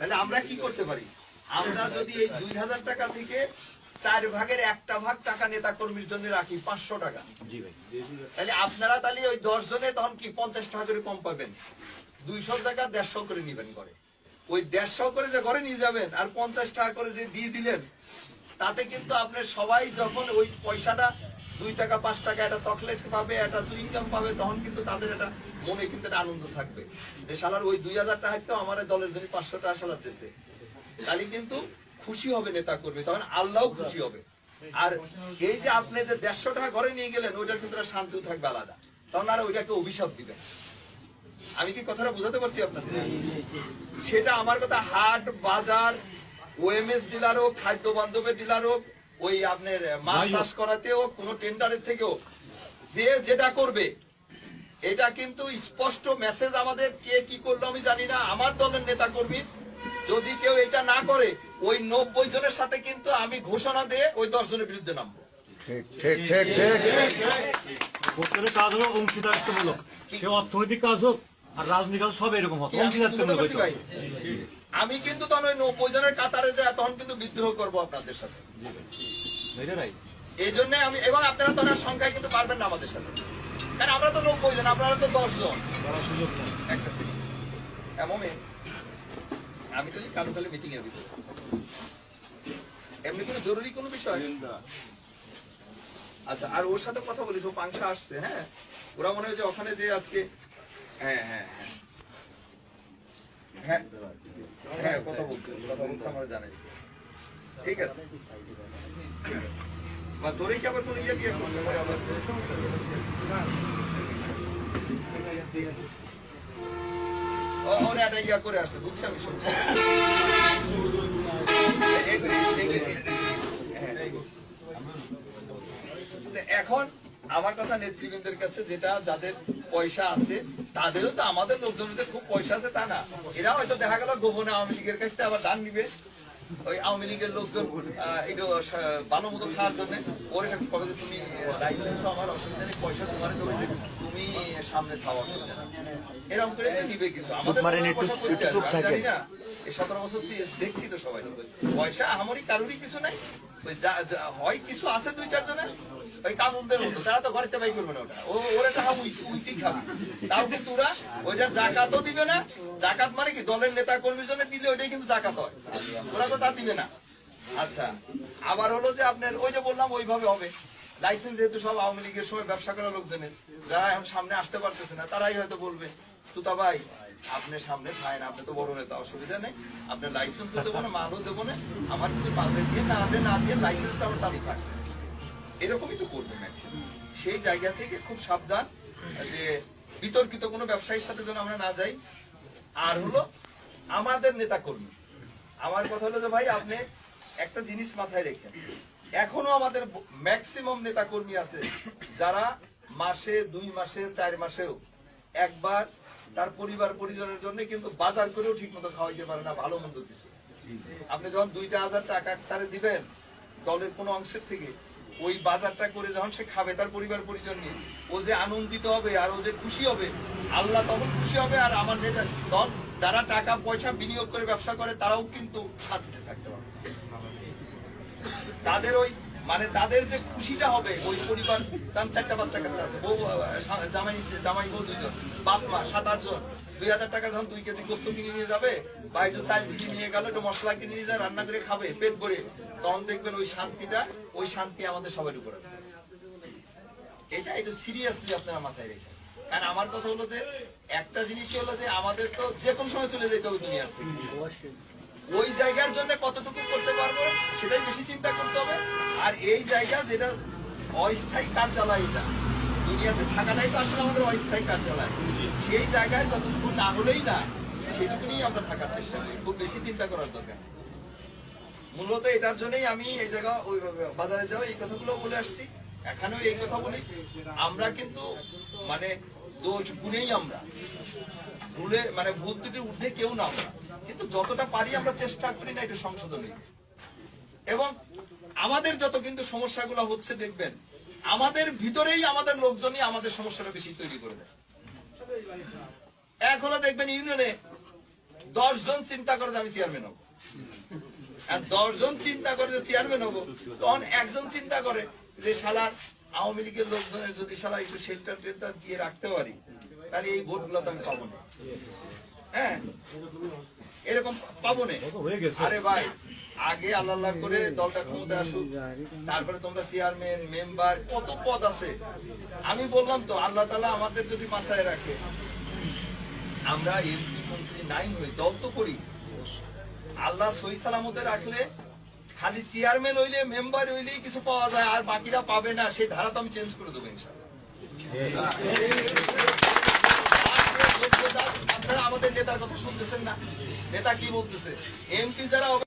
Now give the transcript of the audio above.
তাহলে আমরা কি করতে পারি? আমরা যদি এই 2000 টাকা থেকে 4 ভাগের 1টা ভাগ টাকা নেতা কর্মীর জন্য রাখি 500 টাকা, তাহলে আপনারা তাহলে ওই 10 জনে তখন কি 50 টাকা করে কম পাবেন, 200 টাকা 150 করে নিবেন ঘরে। ওই 150 করে যে ঘরে নিয়ে যাবেন আর 50 টাকা করে যে দিয়ে দিলেন, তাতে কিন্তু আপনার সবাই যখন ওই পয়সাটা 2 টাকা 5 টাকা একটা চকলেট পাবে, একটা চুইং গাম পাবে, তখন কিন্তু তাদের একটা মনে কিন্তু একটা আনন্দ থাকবে যে শালার ওই 2000 টাকা তো আমার দলের জন্য 500 টাকা শালার দিয়েছে। তাহলে কিন্তু খুশি হবে নেতা কর্মী, তখন আল্লাহও খুশি হবে। আর এই যে আপনি যে 150 টাকা ঘরে নিয়ে গেলেন, ওইটার কিন্তু শান্তিও থাকবে আলাদা, তখন আর ওইটাকে অভিশাপ দিবেন। আমি কি কথাটা বোঝাতে পারছি আপনার? সেটা আমার কথা হাট বাজার, ওএমএস ডিলার হোক, খাদ্য বান্ধবের ডিলার হোক, ওই আপনার মাছ চাষ করাতে হোক, কোন টেন্ডারের থেকেও যে যেটা করবে, এটা কিন্তু স্পষ্ট মেসেজ আমাদের। কে কি করলো আমি জানি না, আমার দলের নেতা কর্মী যদি কেউ এটা না করে, ওই 90 জনের সাথে কিন্তু আমি ঘোষণা দিয়ে ওই 10 জনের বিরুদ্ধে নামবো। কাজ হলো অংশীদারিত্বমূলক, সে অর্থনৈতিক কাজ হোক আর রাজনৈতিক কাজ সব এরকম হবে। আমি কিন্তু তখন ওই 90 জনের কাতারে যায় তখন কিন্তু বিদ্রোহ করবো আপনাদের সাথে। এই জন্য আমি, এবং আপনারা তো সংখ্যায় কিন্তু পারবেন না আমাদের সাথে, কারণ আমরা তো 90 জন, আপনারা তো 10 জন। একটা সেকেন্ড, এমন আমি তো কালুকালে মিটিং এর ভিতরে এমনি কোনো জরুরি কোনো বিষয়। আচ্ছা, আর ওর সাথে কথা বলিস, ও পাংশা আসছে। হ্যাঁ, ওরা মনে হয় যে ওখানে যে আজকে, হ্যাঁ হ্যাঁ হ্যাঁ হ্যাঁ হ্যাঁ কথা বলছে আমার জানাইছে। ঠিক আছে, তোরে কি আবার কোন ইয়ে দিয়ে ওরা একটা ইয়া করে আসছে, বুঝছি আমি শুনছি। এখন আমার কথা নেতৃবৃন্দের কাছে, যেটা যাদের পয়সা আছে তাদেরও তো, আমাদের লোকজনদের খুব পয়সা আছে তা না, এরা হয়তো দেখা গেল গোপনে আওয়ামী লীগের কাছ থেকে আবার দান নিবে। ওই আওয়ামী লীগের লোকজন একটু ভালো মতো খাওয়ার জন্য ওর কবে যে তুমি লাইসেন্স আমার অসুবিধা নেই, পয়সা তোমার দেবে, তুমি সামনে খাওয়া অসুবিধা না, এরকম করে নিবে কিছু। আমাদের জানি না, এই 17 বছর দেখছি তো সবাই, পয়সা আমারই কারোরই কিছু নাই, হয় কিছু আছে 2-4 জনের ওই কানুনদের মতো, তারা তো ঘরেতে বাই করবে না, ওটা ওরা টাকা উইটি খাবে। তাও কিন্তু ওরা ওইটার জাকাতও দিবে না। জাকাত মানে কি, দলের নেতা কর্মীর জন্য দিলে ওইটাই কিন্তু জাকাত হয়, ওরা তো তা দিবে না। আচ্ছা, আবার হলো যে আপনার ওই যে বললাম ওইভাবে হবে। লাইসেন্স যেহেতু সব আওয়ামী লীগের সময় ব্যবসা করা লোকজনের, যারা এখন সামনে আসতে পারতেছে না, তারাই হয়তো বলবে তুতা ভাই আপনি সামনে খায় না, আপনি তো বড় নেতা, অসুবিধা নেই, আপনার লাইসেন্সও দেবো না, মালও দেবো না, আমার কিছু পাল্টে দিয়ে না দিয়ে লাইসেন্সটা আমার চালু থাকছে, এরকমই তো করবে ম্যাক্সিমাম। সেই জায়গা থেকে খুব সাবধান যে বিতর্কিত কোনো ব্যবসায়ীর সাথে যেন আমরা না যাই। আর হলো আমাদের নেতা কর্মী, আমার কথা হলো যে ভাই আপনি একটা জিনিস মাথায় রেখেন, এখনো আমাদের ম্যাক্সিমাম নেতা কর্মী আছে যারা মাসে 2 মাসে 4 মাসেও একবার তার পরিবার পরিজনের জন্য কিন্তু বাজার করেও ঠিক মতো খাওয়াইতে পারে না ভালো মন্দ কিছু। আপনি যখন 2,000 টাকা তারে দিবেন দলের কোনো অংশের থেকে, ওই বাজারটা করে যখন সে খাবে তার পরিবার পরিজন নিয়ে, ও যে আনন্দিত হবে আর ও যে খুশি হবে, আল্লাহ তখন খুশি হবে। আর আমার নেতা দল যারা টাকা পয়সা বিনিয়োগ করে ব্যবসা করে তারাও কিন্তু শান্তিতে থাকতে পারবে। তাদের ওই মানে তাদের যে খুশিটা হবে, ওই পরিবার, তার 4টা বাচ্চা কাচ্চা আছে, বউ জামাই বউ 2 জন, বাপ মা 7-8 জন, 2,000 টাকা যখন 2 কেজি গোস্ত কিনে নিয়ে যাবে বা একটু চাল কিনে নিয়ে গেল, একটু মশলা কিনে নিয়ে যায়, রান্না করে খাবে পেট ভরে, তখন দেখবেন ওই শান্তিটা, ওই শান্তি আমাদের সবার উপরে। এটা একটু সিরিয়াসলি আপনারা মাথায় রেখে, কারণ আমার কথা হলো যে একটা জিনিসই হলো যে আমাদের তো যে কোনো সময় চলে যেতে হবে দুনিয়ার থেকে, ওই জায়গার জন্য কতটুকু করতে পারবো সেটাই বেশি চিন্তা করতে হবে। আর এই জায়গা যেটা অস্থায়ী কার্যালয়, এটা দুনিয়াতে থাকাটাই তো আসলে আমাদের অস্থায়ী কার্যালয়, সেই জায়গায় যতটুকু না হলেই না সেটুকুনি আমরা থাকার চেষ্টা করি, খুব বেশি চিন্তা করার দরকার। মূলত এটার জন্যই আমি এই জায়গা বাজারে যাওয়া এই কথাগুলো বলে আসছি, এখানেও এই কথা বলি। আমরা কিন্তু মানে দোষ গুণেই আমরা ভুলে, মানে ভুল ত্রুটির ঊর্ধ্বে কেউ না আমরা, কিন্তু যতটা পারি আমরা চেষ্টা করি না একটু সংশোধনী। এবং আমাদের যত কিন্তু সমস্যাগুলো হচ্ছে দেখবেন আমাদের ভিতরেই আমাদের লোকজনই আমাদের সমস্যাটা বেশি তৈরি করে দেয়। এক হলো দেখবেন ইউনিয়নে 10 জন চিন্তা করে যে আমি চেয়ারম্যান হবো, আর 10 জন চিন্তা করে যে চেয়ারম্যান হবো, তখন একজন চিন্তা করে যে শালার আওয়ামী লীগের লোকজনের যদি শালা একটু শেল্টার টেল্টার দিয়ে রাখতে পারি, তাহলে এই ভোটগুলো তো আমি পাবো না। হ্যাঁ, এরকম পাবো না। হয়ে গেছে। আরে ভাই, আগে আল্লাহ করে দলটা ক্ষমতা আসুক, তারপরে তোমরা চেয়ারম্যান মেম্বার কত পদ আছে। আমি বললাম তো, আল্লাহ তাআলা আমাদের যদি মাথায় রাখে, আমরা এমপি মন্ত্রী নাই হই, দল তো করি। আল্লাহ সহি সালামতে রাখলে খালি চেয়ারম্যান হইলে মেম্বার হইলেই কিছু পাওয়া যায়, আর বাকিরা পাবে না, সেই ধারা তো আমি চেঞ্জ করে দেবো ইনশাআল্লাহ। আপনারা আমাদের নেতার কথা শুনতেছেন না? নেতা কি বলতেছে? এমপি যারা হবে